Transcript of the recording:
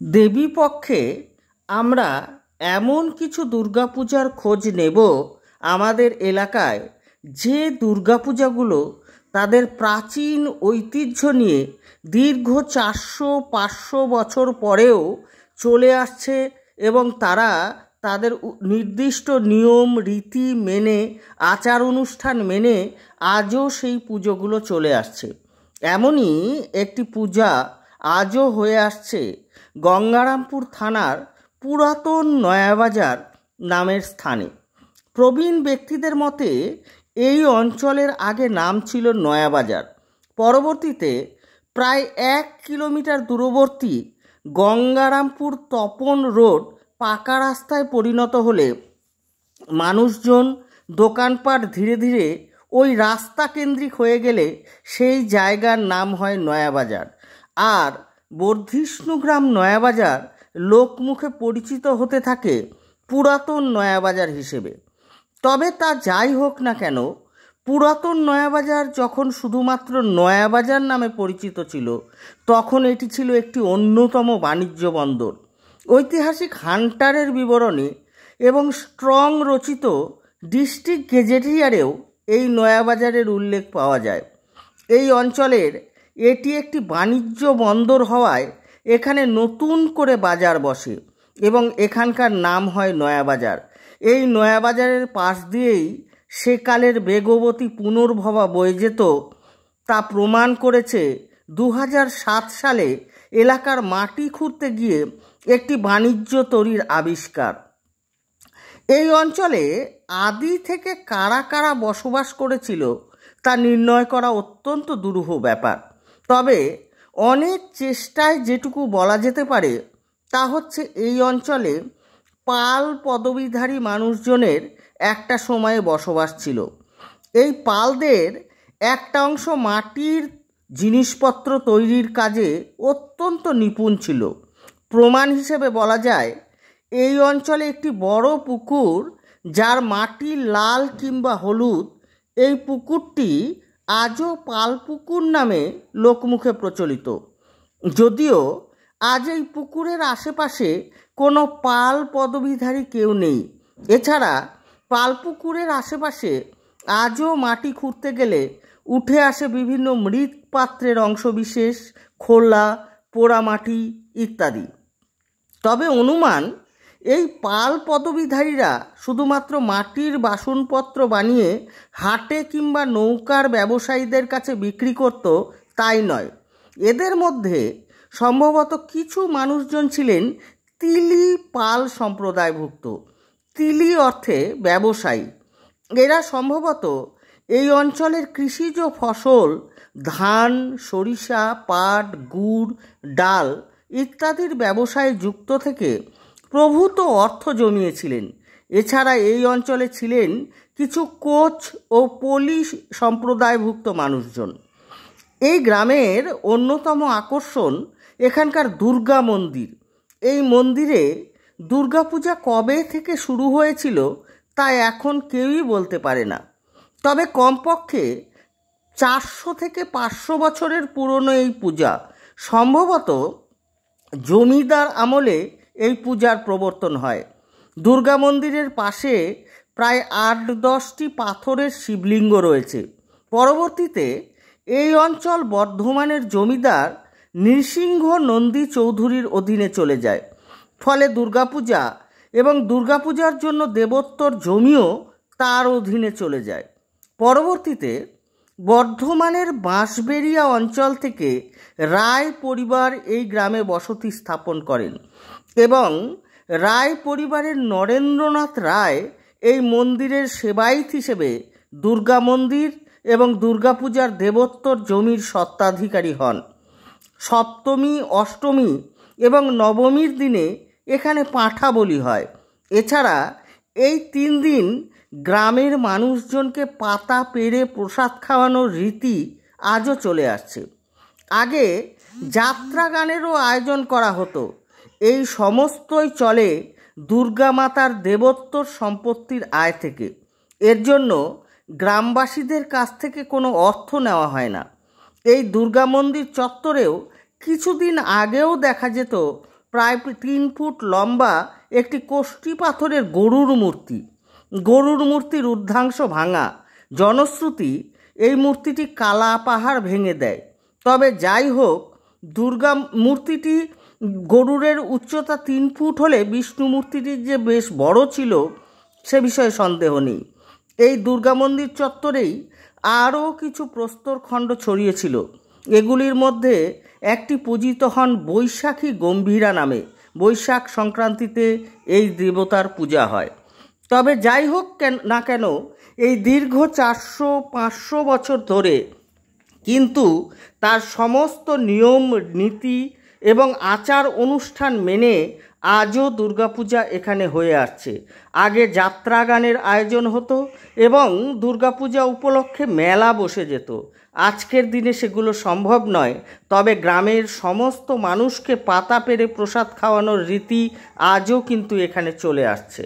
দেবী পক্ষে আমরা এমন কিছু দুর্গাপূজার খোঁজ নেব আমাদের এলাকায়, যে দুর্গাপূজাগুলো তাদের প্রাচীন ঐতিহ্য নিয়ে দীর্ঘ 400-500 বছর পরেও চলে আসছে এবং তারা তাদের নির্দিষ্ট নিয়ম রীতি মেনে, আচার অনুষ্ঠান মেনে আজও সেই পুজোগুলো চলে আসছে। এমনই একটি পূজা আজও হয়ে আসছে গঙ্গারামপুর থানার পুরাতন নয়াবাজার নামের স্থানে। প্রবীণ ব্যক্তিদের মতে এই অঞ্চলের আগে নাম ছিল নয়াবাজার। পরবর্তীতে প্রায় 1 কিলোমিটার দূরবর্তী গঙ্গারামপুর তপন রোড পাকা রাস্তায় পরিণত হলে মানুষজন, দোকানপাট ধীরে ধীরে ওই রাস্তা কেন্দ্রিক হয়ে গেলে সেই জায়গার নাম হয় নয়াবাজার। আর বর্ধিষ্ণুগ্রাম নয়াবাজার লোকমুখে পরিচিত হতে থাকে পুরাতন নয়াবাজার হিসেবে। তবে তা যাই হোক না কেন, পুরাতন নয়াবাজার যখন শুধুমাত্র নয়াবাজার নামে পরিচিত ছিল, তখন এটি ছিল একটি অন্যতম বাণিজ্য বন্দর। ঐতিহাসিক হান্টারের বিবরণী এবং স্ট্রং রচিত ডিস্ট্রিক্ট গেজেটিয়ারেও এই নয়াবাজারের উল্লেখ পাওয়া যায়। এই অঞ্চলের এটি একটি বাণিজ্য বন্দর হওয়ায় এখানে নতুন করে বাজার বসে এবং এখানকার নাম হয় নয়াবাজার। এই নয়াবাজারের পাশ দিয়েই সেকালের বেগবতী পুনর্ভবা বয়ে যেত, তা প্রমাণ করেছে 2007 সালে এলাকার মাটি খুঁড়তে গিয়ে একটি বাণিজ্য তরীর আবিষ্কার। এই অঞ্চলে আদি থেকে কারা কারা বসবাস করেছিল তা নির্ণয় করা অত্যন্ত দুরূহ ব্যাপার। তবে অনেক চেষ্টায় যেটুকু বলা যেতে পারে তা হচ্ছে, এই অঞ্চলে পাল পদবীধারী মানুষজনের একটা সময়ে বসবাস ছিল। এই পালদের একটা অংশ মাটির জিনিসপত্র তৈরির কাজে অত্যন্ত নিপুণ ছিল। প্রমাণ হিসেবে বলা যায়, এই অঞ্চলে একটি বড় পুকুর, যার মাটি লাল কিংবা হলুদ, এই পুকুরটি আজও পাল পুকুর নামে লোকমুখে প্রচলিত। যদিও আজ এই পুকুরের আশেপাশে কোনো পাল পদবীধারী কেউ নেই। এছাড়া পাল পুকুরের আশেপাশে আজও মাটি খুঁড়তে গেলে উঠে আসে বিভিন্ন মৃৎপাত্রের অংশবিশেষ, খোলা, পোড়ামাটি ইত্যাদি। তবে অনুমান, এই পাল পদবীধারীরা শুধুমাত্র মাটির বাসনপত্র বানিয়ে হাটে কিংবা নৌকার ব্যবসায়ীদের কাছে বিক্রি করত তাই নয়। এদের মধ্যে সম্ভবত কিছু মানুষজন ছিলেন তিলি পাল সম্প্রদায়ভুক্ত। তিলি অর্থে ব্যবসায়ী। এরা সম্ভবত এই অঞ্চলের কৃষিজ ফসল ধান, সরিষা, পাট, গুড়, ডাল ইত্যাদির ব্যবসায়ে যুক্ত থেকে প্রভূত অর্থ জমিয়েছিলেন। এছাড়া এই অঞ্চলে ছিলেন কিছু কোচ ও পলি সম্প্রদায়ভুক্ত মানুষজন। এই গ্রামের অন্যতম আকর্ষণ এখানকার দুর্গা মন্দির। এই মন্দিরে দুর্গাপূজা কবে থেকে শুরু হয়েছিল তা এখন কেউই বলতে পারে না। তবে কমপক্ষে 400 থেকে 500 বছরের পুরনো এই পূজা। সম্ভবত জমিদার আমলে এই পূজার প্রবর্তন হয়। দুর্গা মন্দিরের পাশে প্রায় 8-10টি পাথরের শিবলিঙ্গ রয়েছে। পরবর্তীতে এই অঞ্চল বর্ধমানের জমিদার নৃসিংহ নন্দী চৌধুরীর অধীনে চলে যায়। ফলে দুর্গাপূজা এবং দুর্গাপূজার জন্য দেবোত্তর জমিও তার অধীনে চলে যায়। পরবর্তীতে বর্ধমানের বাঁশবেড়িয়া অঞ্চল থেকে রায় পরিবার এই গ্রামে বসতি স্থাপন করেন এবং রায় পরিবারের নরেন্দ্রনাথ রায় এই মন্দিরের সেবায়িত হিসেবে দুর্গা মন্দির এবং দুর্গাপূজার দেবোত্তর জমির স্বত্বাধিকারী হন। সপ্তমী, অষ্টমী এবং নবমীর দিনে এখানে পাঁঠা বলি হয়। এছাড়া এই 3 দিন গ্রামের মানুষজনকে পাতা পেড়ে প্রসাদ খাওয়ানোর রীতি আজও চলে আসছে। আগে যাত্রা গানেরও আয়োজন করা হতো। এই সমস্তই চলে দুর্গা মাতার দেবোত্তর সম্পত্তির আয় থেকে। এর জন্য গ্রামবাসীদের কাছ থেকে কোনো অর্থ নেওয়া হয় না। এই দুর্গা মন্দির চত্বরেও কিছুদিন আগেও দেখা যেত প্রায় 3 ফুট লম্বা একটি কোষ্ঠী পাথরের গরুর মূর্তি। গরুর মূর্তির ঊর্ধ্বাংশ ভাঙা। জনশ্রুতি এই মূর্তিটি কালা পাহাড় ভেঙে দেয়। তবে যাই হোক, দুর্গা মূর্তিটি গরুরের উচ্চতা 3 ফুট হলে বিষ্ণু মূর্তিটি যে বেশ বড় ছিল সে বিষয়ে সন্দেহ নেই। এই দুর্গা মন্দির চত্বরেই আরও কিছু প্রস্তরখণ্ড ছড়িয়েছিল। এগুলির মধ্যে একটি পূজিত হন বৈশাখী গম্ভীরা নামে। বৈশাখ সংক্রান্তিতে এই দেবতার পূজা হয়। তবে যাই হোক না কেন, এই দীর্ঘ 400-500 বছর ধরে কিন্তু তার সমস্ত নিয়ম নীতি এবং আচার অনুষ্ঠান মেনে আজও দুর্গাপূজা এখানে হয়ে আসছে। আগে যাত্রা গানের আয়োজন হতো এবং দুর্গাপূজা উপলক্ষে মেলা বসে যেত। আজকের দিনে সেগুলো সম্ভব নয়, তবে গ্রামের সমস্ত মানুষকে পাতা পেরে প্রসাদ খাওয়ানোর রীতি আজও কিন্তু এখানে চলে আসছে।